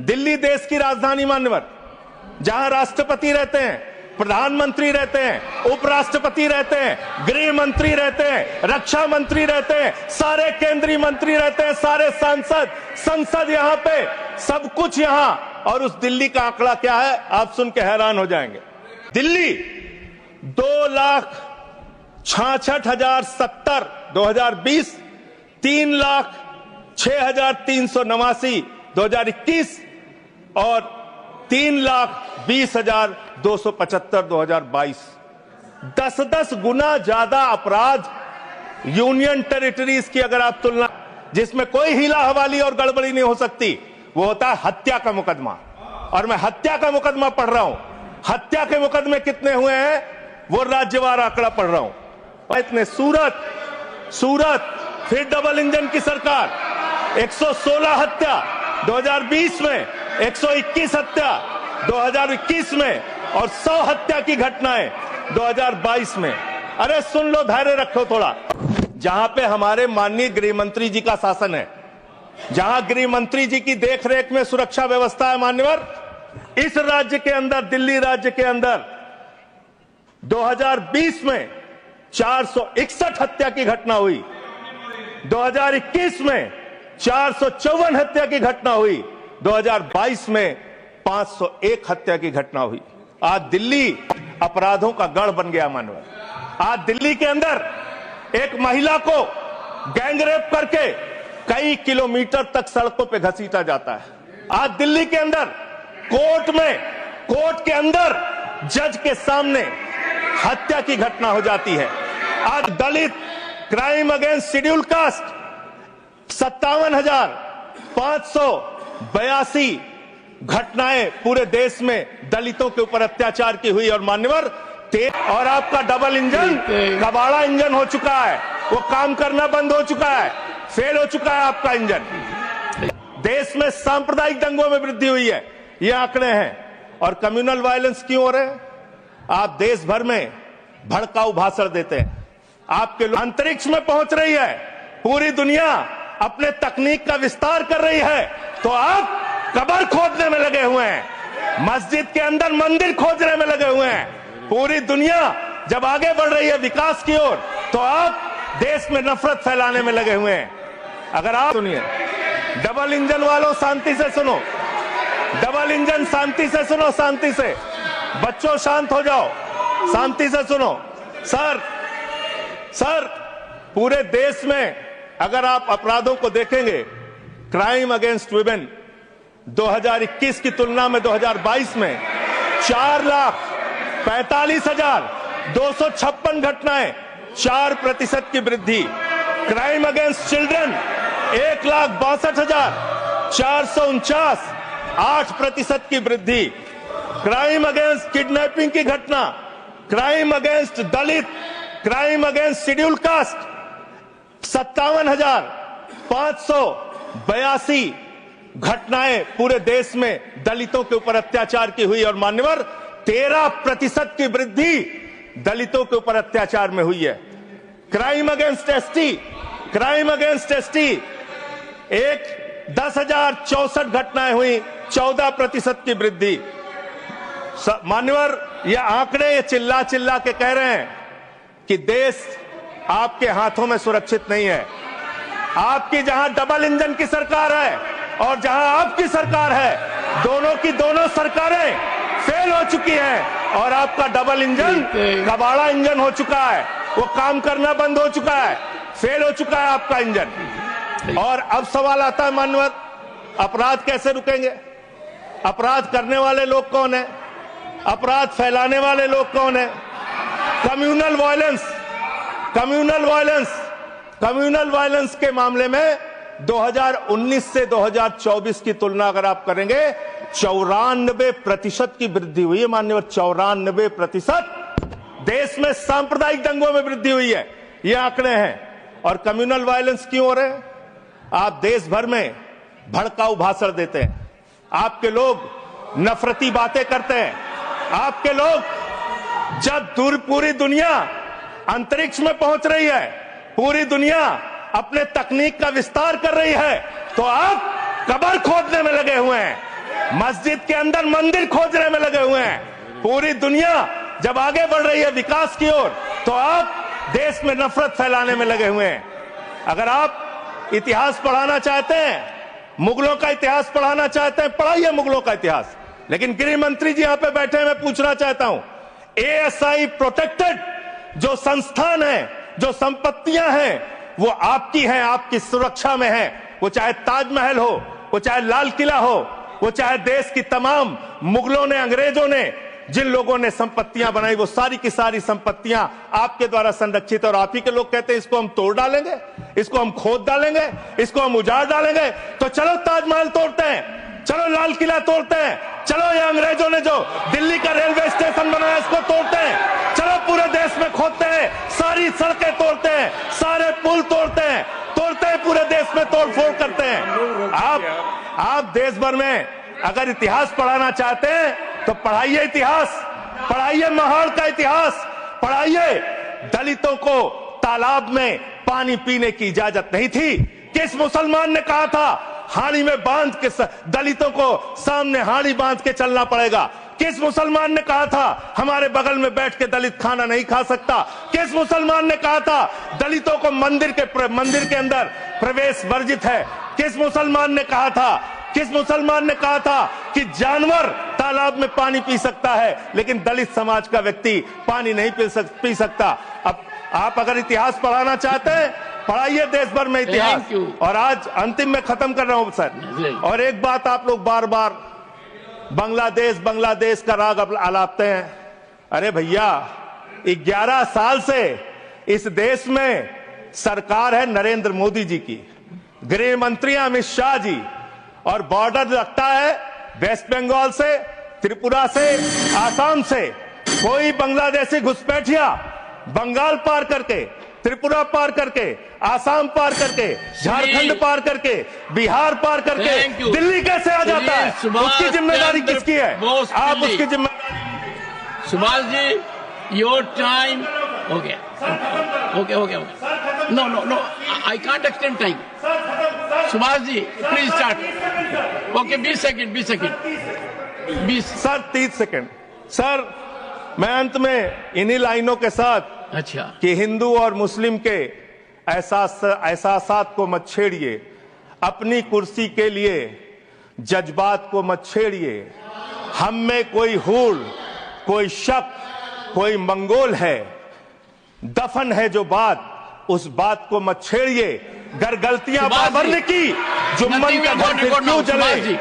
दिल्ली देश की राजधानी मान्यवर, जहां राष्ट्रपति रहते हैं, प्रधानमंत्री रहते हैं, उपराष्ट्रपति रहते हैं, गृह मंत्री रहते हैं, रक्षा मंत्री रहते हैं, सारे केंद्रीय मंत्री रहते हैं, सारे सांसद, संसद यहां पे, सब कुछ यहां। और उस दिल्ली का आंकड़ा क्या है, आप सुन के हैरान हो जाएंगे। दिल्ली 2,66,070 2020, 3,06,389 2021 और 3,20,275 2022। 10-10 गुना ज्यादा अपराध यूनियन टेरिटरीज की अगर आप तुलना, जिसमें कोई हीला हवाली और गड़बड़ी नहीं हो सकती, वो होता है हत्या का मुकदमा। और मैं हत्या का मुकदमा पढ़ रहा हूं। हत्या के मुकदमे कितने हुए हैं वो राज्यवार आंकड़ा पढ़ रहा हूं। इतने सूरत फिर डबल इंजन की सरकार, 116 हत्या 2020 में, 121 हत्या 2021 में और 100 हत्या की घटनाएं 2022 में। अरे सुन लो, धैर्य रखो थोड़ा। जहां पे हमारे माननीय गृह मंत्री जी का शासन है, जहां गृह मंत्री जी की देखरेख में सुरक्षा व्यवस्था है मान्यवर, इस राज्य के अंदर, दिल्ली राज्य के अंदर 2020 में 461 हत्या की घटना हुई, 2021 में 454 हत्या की घटना हुई, 2022 में 501 हत्या की घटना हुई। आज दिल्ली अपराधों का गढ़ बन गया मानवर। आज दिल्ली के अंदर एक महिला को गैंगरेप करके कई किलोमीटर तक सड़कों पे घसीटा जाता है। आज दिल्ली के अंदर कोर्ट के अंदर जज के सामने हत्या की घटना हो जाती है। आज दलित क्राइम अगेंस्ट शेड्यूल कास्ट 57,582 घटनाएं पूरे देश में दलितों के ऊपर अत्याचार की हुई। और मान्यवर, और आपका डबल इंजन कबाड़ा इंजन हो चुका है, वो काम करना बंद हो चुका है, फेल हो चुका है आपका इंजन। देश में सांप्रदायिक दंगों में वृद्धि हुई है, ये आंकड़े हैं। और कम्युनल वायलेंस क्यों हो रहे हैं? आप देश भर में भड़काऊ भाषण देते हैं, आपके लोग अंतरिक्ष में पहुंच रही है, पूरी दुनिया अपने तकनीक का विस्तार कर रही है, तो आप कब्र खोदने में लगे हुए हैं, मस्जिद के अंदर मंदिर खोजने में लगे हुए हैं। पूरी दुनिया जब आगे बढ़ रही है विकास की ओर, तो आप देश में नफरत फैलाने में लगे हुए हैं। अगर आप सुनिए, डबल इंजन वालों शांति से सुनो, डबल इंजन शांति से सुनो, शांति से। बच्चों शांत हो जाओ, शांति से सुनो। सर पूरे देश में अगर आप अपराधों को देखेंगे, क्राइम अगेंस्ट वुमेन 2021 की तुलना में 2022 में 4,45,256 घटनाएं, 4% की वृद्धि। क्राइम अगेंस्ट चिल्ड्रन 1,62,449, 8% की वृद्धि। क्राइम अगेंस्ट किडनैपिंग की घटना, क्राइम अगेंस्ट दलित, क्राइम अगेंस्ट शेड्यूल कास्ट 57,582 घटनाएं पूरे देश में दलितों के ऊपर अत्याचार की हुई। और मान्यवर, 13% की वृद्धि दलितों के ऊपर अत्याचार में हुई है। क्राइम अगेंस्ट एसटी 10,064 घटनाएं हुई, 14% की वृद्धि। मान्यवर, ये आंकड़े ये चिल्ला के कह रहे हैं कि देश आपके हाथों में सुरक्षित नहीं है। आपकी जहां डबल इंजन की सरकार है और जहां आपकी सरकार है, दोनों की दोनों सरकारें फेल हो चुकी हैं। और आपका डबल इंजन कबाड़ा इंजन हो चुका है, वो काम करना बंद हो चुका है, फेल हो चुका है आपका इंजन। और अब सवाल आता है मान्यवर, अपराध कैसे रुकेंगे? अपराध करने वाले लोग कौन है? अपराध फैलाने वाले लोग कौन है? कम्युनल वायलेंस के मामले में 2019 से 2024 की तुलना अगर आप करेंगे, 94% की वृद्धि हुई है मान्यवर। 94% देश में सांप्रदायिक दंगों में वृद्धि हुई है, ये आंकड़े हैं। और कम्युनल वायलेंस क्यों हो रहे हैं? आप देश भर में भड़काऊ भाषण देते हैं, आपके लोग नफरती बातें करते हैं, आपके लोग जब पूरी दुनिया अंतरिक्ष में पहुंच रही है, पूरी दुनिया अपने तकनीक का विस्तार कर रही है, तो आप कब्र खोदने में लगे हुए हैं। मस्जिद के अंदर मंदिर खोजने में लगे हुए हैं। पूरी दुनिया जब आगे बढ़ रही है विकास की ओर, तो आप देश में नफरत फैलाने में लगे हुए हैं। अगर आप इतिहास पढ़ाना चाहते हैं, मुगलों का इतिहास पढ़ाना चाहते हैं, पढ़ाइए मुगलों का इतिहास। लेकिन गृह मंत्री जी यहां पे बैठे हैं, मैं पूछना चाहता हूं, एएसआई प्रोटेक्टेड जो संस्थान है, जो संपत्तियां हैं, वो आपकी हैं, आपकी सुरक्षा में है। वो चाहे ताजमहल हो, वो चाहे लाल किला हो, वो चाहे देश की तमाम मुगलों ने, अंग्रेजों ने जिन लोगों ने संपत्तियां बनाई, वो सारी की सारी संपत्तियां आपके द्वारा संरक्षित। और आप ही के लोग कहते हैं इसको हम तोड़ डालेंगे, इसको हम खोद डालेंगे, इसको हम उजाड़ डालेंगे। तो चलो ताजमहल तोड़ते हैं, चलो लाल किला तोड़ते हैं, चलो ये अंग्रेजों ने जो दिल्ली का रेलवे स्टेशन बनाया इसको तोड़ते हैं, चलो पूरे देश में खोदते हैं, सारी सड़कें तोड़ते हैं, सारे पुल तोड़ते हैं, पूरे देश में तोड़फोड़ करते हैं। आप देश भर में अगर इतिहास पढ़ाना चाहते हैं तो पढ़ाइए इतिहास, पढ़ाइए महाड़ का इतिहास, पढ़ाइए दलितों को तालाब में पानी पीने की इजाजत नहीं थी। किस मुसलमान ने कहा था हाड़ी में बांध के दलितों को सामने हाड़ी बांध के चलना पड़ेगा? किस मुसलमान ने कहा था हमारे बगल में बैठ के दलित खाना नहीं खा सकता? किस मुसलमान ने कहा था दलितों को मंदिर के अंदर प्रवेश वर्जित है? किस मुसलमान ने कहा था, किस मुसलमान ने कहा था कि जानवर तालाब में पानी पी सकता है लेकिन दलित समाज का व्यक्ति पानी नहीं पी सकता? अब आप अगर इतिहास पढ़ाना चाहते हैं, पढ़ाइए देश भर में इतिहास। और आज अंतिम में खत्म कर रहा हूं सर, और एक बात आप लोग बार बार बांग्लादेश का राग आलापते हैं। अरे भैया, 11 साल से इस देश में सरकार है नरेंद्र मोदी जी की, गृह मंत्री अमित शाह जी, और बॉर्डर लगता है वेस्ट बंगाल से, त्रिपुरा से, आसाम से। कोई बांग्लादेशी घुसपैठिया बंगाल पार करके, त्रिपुरा पार करके, आसाम पार करके, झारखंड पार करके, बिहार पार करके दिल्ली कैसे आ जाता है? उसकी जिम्मेदारी किसकी है? आप उसकी जिम्मेदारी। सुभाष जी, योर टाइम हो गया। Okay. No, I can't extend time. Subhash ji please start. Okay, 20 second. Sir 30 second. Sir मैं अंत में इन्हीं लाइनों के साथ, अच्छा, कि हिंदू और मुस्लिम के एहसासात को मत छेड़िए, अपनी कुर्सी के लिए जज्बात को मत छेड़िए। हम में कोई हूल, कोई शक, कोई मंगोल है, दफन है जो बात, उस बात को मत छेड़िए। गर गलतियां बाबर ने की, जुम्मन का घर फिर क्यों जले?